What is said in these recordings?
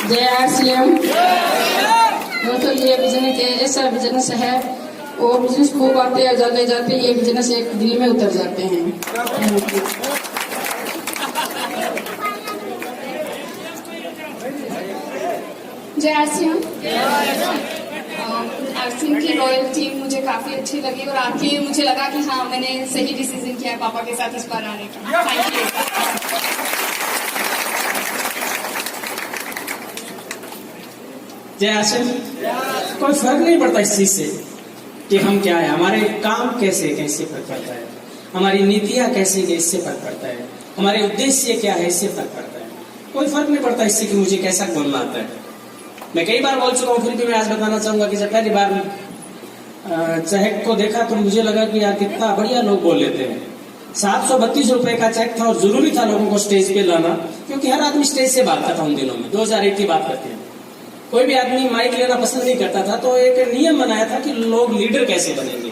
जय आरसीएम। दोस्तों ये बिजनेस ऐसा बिजनेस है, वो बिजनेस खूब आते हैं जाते जाते ये बिजनेस एक दिल में उतर जाते हैं। जय आरसीएम। आरसीएम की रॉयल टीम मुझे काफी अच्छी लगी और आके मुझे लगा कि हाँ मैंने सही डिसीजन किया है पापा के साथ इस बार आने का। Thank you. जय आसिफ। कोई फर्क नहीं पड़ता इस चीज से कि हम क्या है, हमारे काम कैसे कैसे फर्क पड़ता है, हमारी नीतियां कैसी है इससे फर्क पड़ता है, हमारे उद्देश्य क्या है इससे फर्क पड़ता है। कोई फर्क नहीं पड़ता इससे कि मुझे कैसा बोलना आता है। मैं कई बार बोल चुका हूँ, फिर भी मैं आज बताना चाहूंगा कि जब पहली बार चेक को देखा तो मुझे लगा कि यार कितना बढ़िया लोग बोल लेते हैं। 732 रुपए का चेक था और जरूरी था लोगों को स्टेज पे लाना, क्योंकि हर आदमी स्टेज से भागता था उन दिनों में। 2001 की बात करते हैं, कोई भी आदमी माइक लेना पसंद नहीं करता था, तो एक नियम बनाया था कि लोग लीडर कैसे बनेंगे।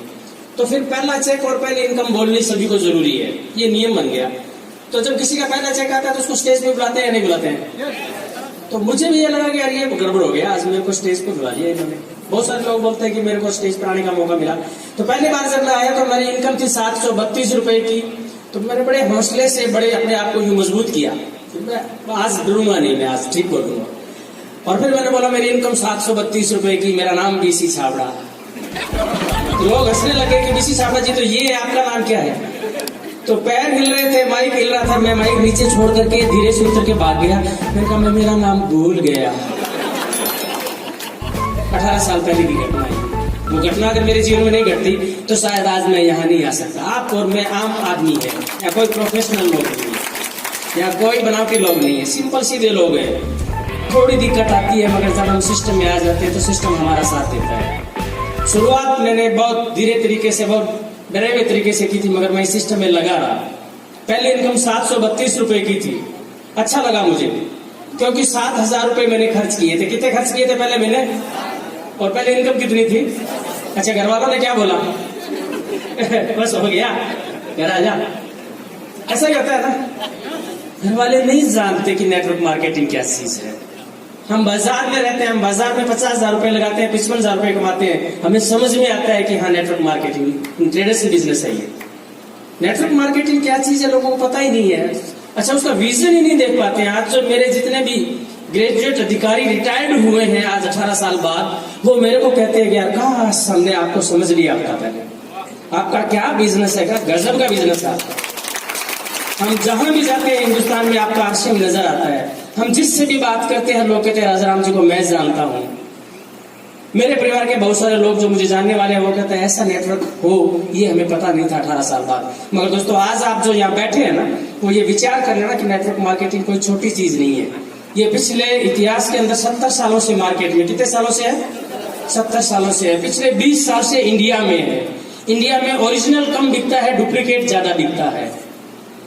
तो फिर पहला चेक और पहले इनकम बोलनी सभी को जरूरी है, ये नियम बन गया। तो जब किसी का पहला चेक आता है तो उसको स्टेज पे बुलाते हैं या नहीं बुलाते हैं? तो मुझे भी ये लगा कि यार ये गड़बड़ हो गया, आज मेरे को स्टेज पे बुला लिया इन्होंने। बहुत सारे लोग बोलते हैं कि मेरे को स्टेज पर आने का मौका मिला। तो पहली बार जब मैं आया तो मेरी इनकम थी 732 रुपए की। तो मैंने बड़े हौसले से बड़े अपने आप को यूं मजबूत किया, मैं आज डरूंगा नहीं, मैं आज ठीक बोलूंगा। और फिर मैंने बोला मेरी इनकम 732 रुपए की, मेरा नाम बीसी छाबड़ा। तो लोग हंसने लगे कि बीसी छाबड़ा जी तो ये आपका नाम क्या है? तो पैर हिल रहे थे, माइक हिल रहा था, मैं माइक नीचे छोड़ करके धीरे से उतर के भाग गया। मैंने कहा मैं मेरा नाम भूल गया। 18 साल पहले की घटना है। वो घटना अगर मेरे जीवन में नहीं घटती तो शायद आज मैं यहाँ नहीं आ सकता। आप और मैं आम आदमी है, या कोई प्रोफेशनल लोग नहीं है, या कोई बनावटी लोग नहीं है, सिंपल सीधे लोग हैं। थोड़ी दिक्कत आती है, मगर जब हम सिस्टम में आ जाते हैं तो सिस्टम हमारा साथ देता है। शुरुआत मैंने बहुत धीरे तरीके से, बहुत डरे हुए तरीके से की थी, मगर मैं इस सिस्टम में लगा रहा। पहले इनकम 732 रुपए की थी। अच्छा लगा मुझे, क्योंकि 7000 रुपए मैंने खर्च किए थे। कितने खर्च किए थे पहले मैंने, और पहले इनकम कितनी थी? अच्छा, घर वालों ने क्या बोला? बस हो गया, घर आ जा। ऐसा ही होता है ना, घर वाले नहीं जानते कि नेटवर्क मार्केटिंग क्या चीज है। हम बाजार में रहते हैं, हम बाजार में 50,000 रुपए लगाते हैं, 55,000 रुपए कमाते हैं। हमें समझ में आता है कि हाँ नेटवर्क मार्केटिंग ट्रेडर्स बिजनेस है ये। नेटवर्क मार्केटिंग क्या चीज है लोगों को पता ही नहीं है। अच्छा, उसका विजन ही नहीं देख पाते हैं। आज जो मेरे जितने भी ग्रेजुएट अधिकारी रिटायर्ड हुए हैं आज 18 साल बाद, वो मेरे को कहते हैं कि यार काश हमने आपको समझ लिया होता पहले। आपका क्या बिजनेस है, क्या गजब का बिजनेस है आपका। हम जहां भी जाते हैं हिंदुस्तान में आपका आश्रम नजर आता है। हम जिससे भी बात करते हैं लोग कहते हैं राजाराम जी को मैं जानता हूं। मेरे परिवार के बहुत सारे लोग जो मुझे जानने वाले हैं वो कहते हैं ऐसा नेटवर्क हो ये हमें पता नहीं था 18 साल बाद। मगर दोस्तों आज आप जो यहाँ बैठे हैं ना, वो ये विचार कर लेना कि नेटवर्क मार्केटिंग कोई छोटी चीज नहीं है। ये पिछले इतिहास के अंदर 70 सालों से मार्केट में, कितने सालों से है? 70 सालों से है। पिछले 20 साल से इंडिया में है। इंडिया में ओरिजिनल कम बिकता है, डुप्लीकेट ज्यादा बिकता है।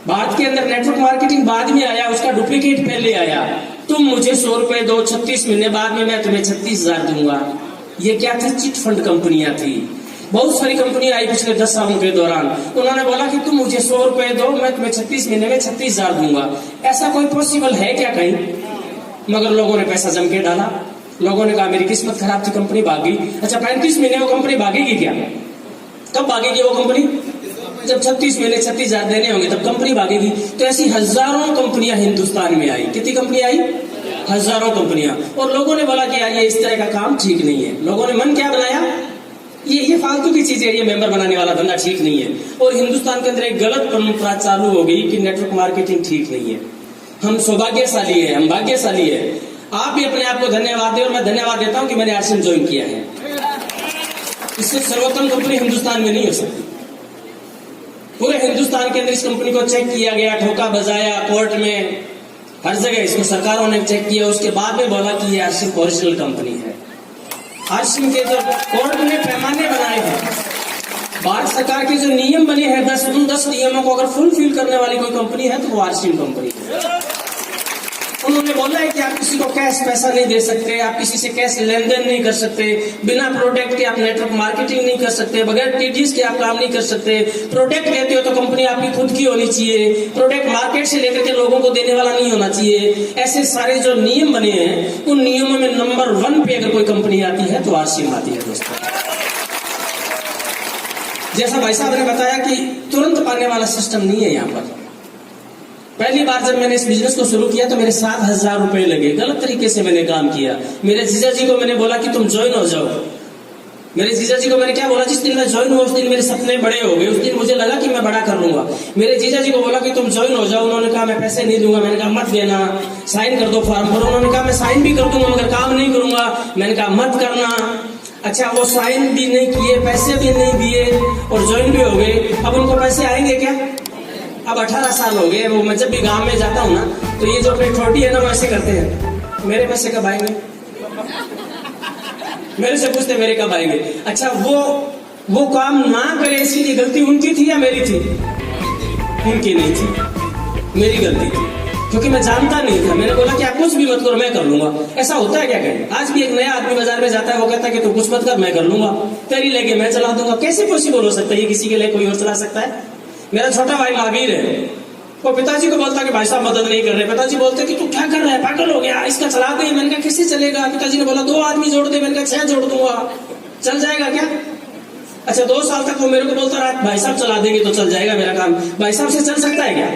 भारत के अंदर नेटवर्क मार्केटिंग बाद में आया, उसका डुप्लीकेट पहले आया। तुम मुझे 100 रुपए दो, 36 महीने बाद में मैं तुम्हें 36,000 दूंगा। ये क्या थी? चिट फंड कंपनियां थी। बहुत सारी कंपनियां आई पिछले 10 सालों के दौरान। उन्होंने बोला कि तुम मुझे 100 रुपए दो, मैं तुम्हें 36 महीने में 36,000 दूंगा। ऐसा कोई पॉसिबल है क्या कहीं? मगर लोगों ने पैसा जम के डाला। लोगों ने कहा मेरी किस्मत खराब थी, कंपनी भागी। अच्छा, 35 महीने वो कंपनी भागेगी क्या? कब भागेगी वो कंपनी? जब 36 महीने 36,000 देने होंगे तब कंपनी भागेगी। तो ऐसी हजारों कंपनियां हिंदुस्तान में आई। कितनी कंपनी आई? हजारों कंपनियां। और लोगों ने बोला कि यार ये इस तरह का काम ठीक नहीं है। लोगों ने मन क्या बनाया, ये फालतू की चीज है, ये मेंबर बनाने वाला धंधा ठीक नहीं है। और हिंदुस्तान के अंदर एक गलत परंपरा चालू हो गई कि नेटवर्क मार्केटिंग ठीक नहीं है। हम सौभाग्यशाली है, हम भाग्यशाली है। आप भी अपने आप को धन्यवाद दें और मैं धन्यवाद देता हूं कि मैंने आरसीएम ज्वाइन किया है। इससे सर्वोत्तम कंपनी हिंदुस्तान में नहीं हो सकती। पूरे हिंदुस्तान के अंदर इस कंपनी को चेक किया गया, ठोका बजाया कोर्ट में, हर जगह इसको सरकारों ने चेक किया। उसके बाद में बोला कि ये आरसीएम ओरिजिनल कंपनी है। आरसीएम के जो कोर्ट ने पैमाने बनाए हैं, भारत सरकार के जो नियम बने हैं 10 नियमों को अगर फुलफिल करने वाली कोई कंपनी है तो वो आरसीएम कंपनी है। उन्होंने बोला है कि आप किसी को कैश पैसा नहीं दे सकते, आप किसी से कैश लेन देन नहीं कर सकते, बिना प्रोडक्ट के आप नेटवर्क मार्केटिंग नहीं कर सकते, बगैर टीडीएस के आप काम नहीं कर सकते, प्रोडक्ट लेते हो तो कंपनी आपकी खुद की होनी चाहिए, प्रोडक्ट मार्केट से लेकर के लोगों को देने वाला नहीं होना चाहिए। ऐसे सारे जो नियम बने हैं, उन नियमों में नंबर 1 पे अगर कोई कंपनी आती है तो आरसीएम आती है दोस्तों। जैसा भाई साहब ने बताया कि तुरंत पाने वाला सिस्टम नहीं है यहाँ पर। पहली बार जब मैंने इस बिजनेस को शुरू किया तो मेरे 7,000 रुपए लगे, गलत तरीके से मैंने काम किया। मेरे जीजा जी को मैंने बोला कि तुम ज्वाइन हो जाओ। मेरे जीजा जी को मैंने क्या बोला, जिस दिन मैं ज्वाइन हुआ उस दिन मेरे सपने बड़े हो गए, उस दिन मुझे लगा कि मैं बड़ा कर लूंगा। मेरे जीजा जी को बोला कि तुम ज्वाइन हो जाओ, उन्होंने कहा मैं पैसे नहीं दूंगा। मैंने कहा मत देना, साइन कर दो फॉर्म पर। उन्होंने कहा मैं साइन भी कर दूंगा मगर काम नहीं करूंगा। मैंने कहा मत करना। अच्छा, वो साइन भी नहीं किए, पैसे भी नहीं दिए और ज्वाइन भी हो गए। अब उनको पैसे आएंगे क्या? अब 18 साल हो गए। वो मैं जब भी गांव में जाता हूँ ना तो ये जो अपनी छोटी है ना वो ऐसे करते हैं, मेरे पैसे कब आएंगे? मेरे से पूछते मेरे कब आएंगे। अच्छा, वो काम ना करे इसलिए गलती उनकी थी या मेरी थी? उनकी नहीं थी, मेरी गलती थी, क्योंकि मैं जानता नहीं था। मैंने बोला कि आप कुछ भी मत करो, मैं कर लूंगा। ऐसा होता है क्या कहीं? आज भी एक नया आदमी बाजार में जाता है, वो कहता है कि तू कुछ मत कर, मैं कर लूंगा, तेरी लेके मैं चला दूंगा। कैसे पॉसिबल हो सकता है? ये किसी के लिए कोई और चला सकता है? मेरा छोटा भाई महावीर है, वो पिताजी को बोलता कि भाई साहब मदद नहीं कर रहे। पिताजी बोलते कि तू क्या कर रहा है, पागल हो गया, इसका चला दे। मैंने कहा कैसे चलेगा? पिताजी ने बोला 2 आदमी जोड़ दे। मैंने कहा 6 जोड़ दूंगा, चल जाएगा क्या? अच्छा, 2 साल तक वो मेरे को बोलता रहा भाई साहब चला देंगे तो चल जाएगा मेरा काम। भाई साहब से चल सकता है क्या?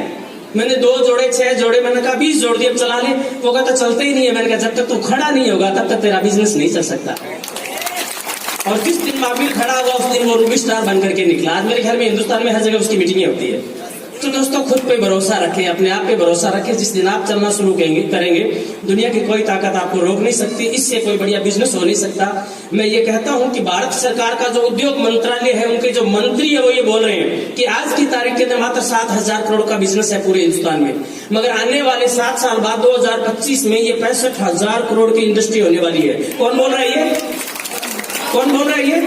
मैंने 2 जोड़े, 6 जोड़े, मैंने कहा 20 जोड़ दिए, अब चला ले। वो कहता चलते ही नहीं है। मैंने कहा जब तक तू खड़ा नहीं होगा तब तक तेरा बिजनेस नहीं चल सकता। और जिस दिन महावीर खड़ा हुआ उस दिन वो रूबी स्टार बन करके निकला। आज मेरे घर में, हिंदुस्तान में हर जगह उसकी मीटिंगें होती है। तो दोस्तों, खुद पे भरोसा रखें, अपने आप पे भरोसा रखें। जिस दिन आप चलना शुरू करेंगे दुनिया की कोई ताकत आपको रोक नहीं सकती। इससे कोई बढ़िया बिजनेस हो नहीं सकता। मैं ये कहता हूं कि भारत सरकार का जो उद्योग मंत्रालय है, उनके जो मंत्री है वो ये बोल रहे हैं कि आज की तारीख के अंदर मात्र 7,000 करोड़ का बिजनेस है पूरे हिंदुस्तान में, मगर आने वाले 7 साल बाद 2025 में ये 65,000 करोड़ की इंडस्ट्री होने वाली है। कौन बोल रहा है ये? कौन बोल रहा है ये?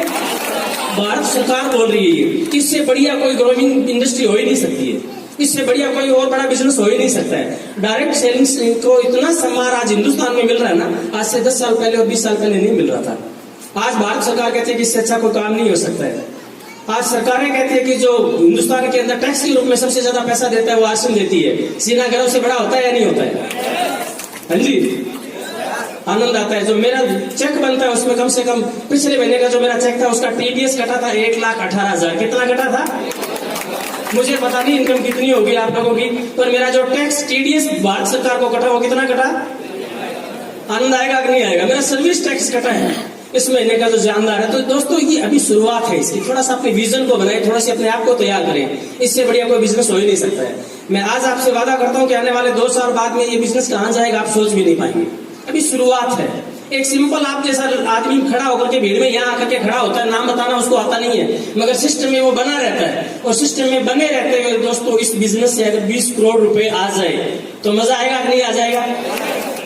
भारत सरकार बोल रही है। इससे बढ़िया कोई ग्रोइंग इंडस्ट्री हो ही नहीं सकती है, इससे बढ़िया कोई और बड़ा बिजनेस हो ही नहीं सकता है। डायरेक्ट सेलिंग को इतना सम्मान आज हिंदुस्तान में मिल रहा है ना, आज से 10 साल पहले और 20 साल पहले नहीं मिल रहा था। आज भारत सरकार कहती है कि इससे अच्छा कोई काम नहीं हो सकता है। आज सरकारें कहती है कि जो हिंदुस्तान के अंदर टैक्स के रूप में सबसे ज्यादा पैसा देता है वो आरसीएम देती है। सीना घरों से बड़ा होता है या नहीं होता है? हाँ जी, आनंद आता है। जो मेरा चेक बनता है उसमें कम से कम पिछले महीने का जो मेरा चेक था उसका टीडीएस कटा था 1,18,000। कितना कटा था? मुझे पता नहीं इनकम कितनी होगी आप लोगों की, पर मेरा जो टैक्स टीडीएस भारत सरकार को कटा वो कितना कटा? आनंद आएगा कि नहीं आएगा? मेरा सर्विस टैक्स कटा है इस महीने का जो जानदार है। तो दोस्तों, ये अभी शुरुआत है इसकी। थोड़ा सा अपने विजन को बनाए, थोड़ा सा अपने आप को तैयार करें। इससे बढ़िया कोई बिजनेस हो ही नहीं सकता है। मैं आज आपसे वादा करता हूं कि आने वाले 2 साल बाद में ये बिजनेस कहां जाएगा आप सोच भी नहीं पाएंगे। अभी शुरुआत है। एक सिंपल आप जैसा आदमी खड़ा होकर के भीड़ में यहाँ आकर के खड़ा होता है, नाम बताना उसको आता नहीं है, मगर सिस्टम में वो बना रहता है। और सिस्टम में बने रहते हुए दोस्तों, इस बिजनेस से अगर 20 करोड़ रुपए आ जाए तो मजा आएगा कि नहीं आ जाएगा?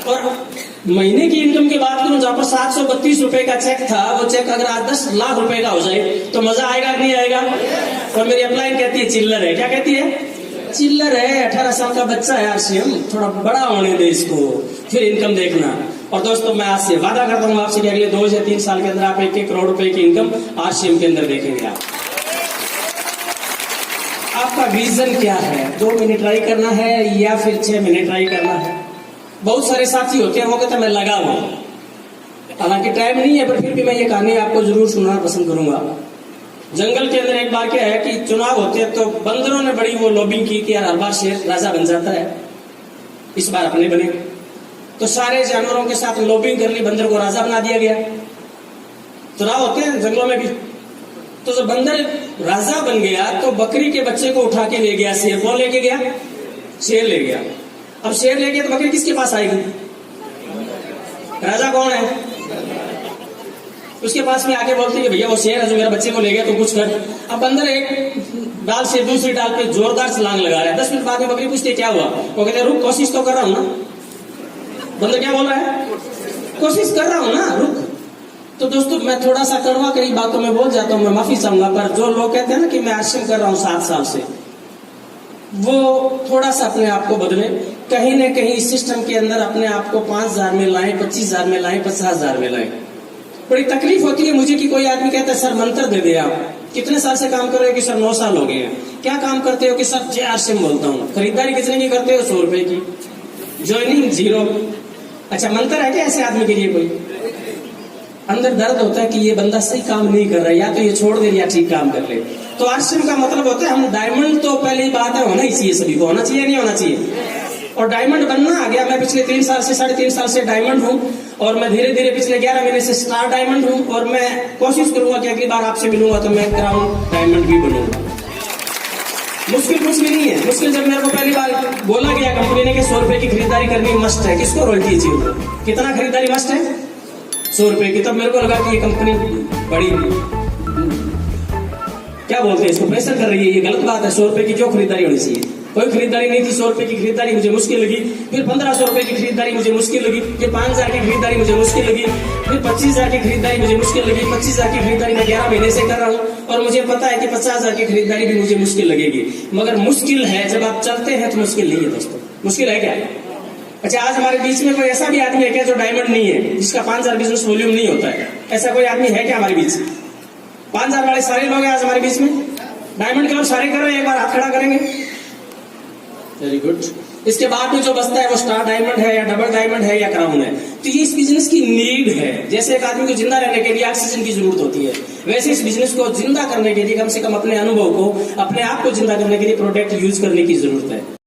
और महीने की इनकम की बात करूं, जहां पर 732 रुपए का चेक था, वो चेक अगर आज 10 लाख रुपए का हो जाए तो मजा आएगा कि नहीं आएगा? और मेरी अपलाइन कहती है चिल्लर है। क्या कहती है? चिल्लर है। 18 साल का बच्चा है आरसीएम, थोड़ा बड़ा होने दे इसको, फिर इनकम देखना। और दोस्तों, मैं आज से वादा करता हूँ आपसे कि अगले 2 से 3 साल के अंदर आप 1-1 करोड़ रुपए की इनकम आरसीएम के अंदर देखेंगे। आपका विजन क्या है? 2 महीने ट्राई करना है या फिर 6 महीने ट्राई करना है? बहुत सारे साथी होते हैं वो कहते हैं मैं लगा हुआ, हालांकि टाइम नहीं है, पर फिर भी मैं ये कहानी आपको जरूर सुनाना पसंद करूंगा। जंगल के अंदर एक बार क्या है कि चुनाव होते हैं तो बंदरों ने बड़ी वो लॉबिंग की कि यार हर बार शेर राजा बन जाता है, इस बार अपने बने। तो सारे जानवरों के साथ लॉबिंग कर ली, बंदर को राजा बना दिया गया। चुनाव होते हैं जंगलों में भी। तो जब बंदर राजा बन गया तो बकरी के बच्चे को उठा के ले गया शेर। कौन लेके गया? शेर ले गया। अब शेर ले गया तो बकरी किसके पास आएगी? राजा कौन है? उसके पास में आके बोलते हैं भैया वो शेर है जो मेरा बच्चे को ले गया, तो कुछ कर। अब बंदर एक डाल से दूसरी डाल पे जोरदार छलांग लगा रहा है। 10 मिनट बाद में बकरी पूछती क्या हुआ? वो कहते हैं रुक, कोशिश तो कर रहा हूं ना। बंदर क्या बोल रहा है? कोशिश कर रहा हूं ना, रुक। तो दोस्तों, मैं थोड़ा सा कड़वा कई बातों में बोल जाता हूं, मैं माफी चाहूंगा, पर जो लोग कहते हैं ना कि मैं आरसीएम कर रहा हूं 7 साल से, वो थोड़ा सा अपने आप को बदले, कहीं न कहीं इस सिस्टम के अंदर अपने आप को 5,000 में लाएं, 25,000 में लाएं, 50,000 में लाएं। बड़ी तकलीफ होती है मुझे कि कोई आदमी कहता है सर मंत्र दे दे आप। कितने साल से काम कर रहे हो कि सर 9 साल हो गए हैं। क्या काम करते हो कि सर JR सिम बोलता हूँ। खरीदारी कितने की करते हो? 100 रुपए की। ज्वाइनिंग 0। अच्छा मंत्र है क्या ऐसे आदमी के लिए? कोई अंदर दर्द होता है कि ये बंदा सही काम नहीं कर रहा है, या तो ये छोड़ दे या ठीक काम कर ले। तो आरसीएम का मतलब होता है हम डायमंड, तो पहली बात है होना ही चाहिए, सभी को होना चाहिए, नहीं होना चाहिए। और डायमंड बनना आ गया। मैं पिछले 3 साल से 3.5 साल से डायमंड हूँ, और मैं धीरे धीरे पिछले 11 महीने से स्टार डायमंड हूँ, और मैं कोशिश करूंगा कि अगली बार आपसे मिलूंगा तो मैं क्राउन डायमंड भी बनूंगा। मुश्किल कुछ भी नहीं है। मुश्किल जब मेरे को पहली बार बोला गया कंपनी ने कि 100 रुपए की खरीदारी करनी मस्ट है, किसको रॉयल्टी चाहिए? कितना खरीदारी मस्ट है? 100 रुपए की। तब मेरे को लगा कि ये कंपनी बड़ी क्या बोलते हैं इसको, प्रेशर कर रही है, ये गलत बात है। 100 रुपए की क्यों खरीदारी होनी चाहिए? कोई खरीदारी नहीं थी। 100 रुपए की खरीदारी मुझे मुश्किल लगी, फिर 1500 रुपए की खरीदारी मुझे मुश्किल लगी, फिर 5000 की खरीदारी मुझे मुश्किल लगी, फिर 25,000 की खरीदारी मुझे मुश्किल लगी। 25,000 की खरीदारी मैं 11 महीने से कर रहा हूँ, और मुझे पता है कि 50,000 की खरीदारी भी मुझे मुश्किल लगेगी। मगर मुश्किल है, जब आप चलते हैं तो मुश्किल नहीं है दोस्तों। मुश्किल है क्या? अच्छा आज हमारे बीच में कोई ऐसा भी आदमी है क्या जो डायमंड नहीं है, जिसका 5,000 बिजनेस वॉल्यूम नहीं होता है? ऐसा कोई आदमी है क्या हमारे बीच? 5,000 वाले सारे लोग हैं आज हमारे बीच में। डायमंड के लोग सारे कर रहे हैं, एक बार हाथ खड़ा करेंगे। Very good. इसके बाद में जो बचता है वो स्टार डायमंड है या डबल डायमंड है या क्राउन है। तो ये इस बिजनेस की नीड है। जैसे एक आदमी को जिंदा रहने के लिए ऑक्सीजन की जरूरत होती है, वैसे इस बिजनेस को जिंदा करने के लिए कम से कम अपने अनुभव को, अपने आप को जिंदा करने के लिए प्रोडक्ट यूज करने की जरूरत है।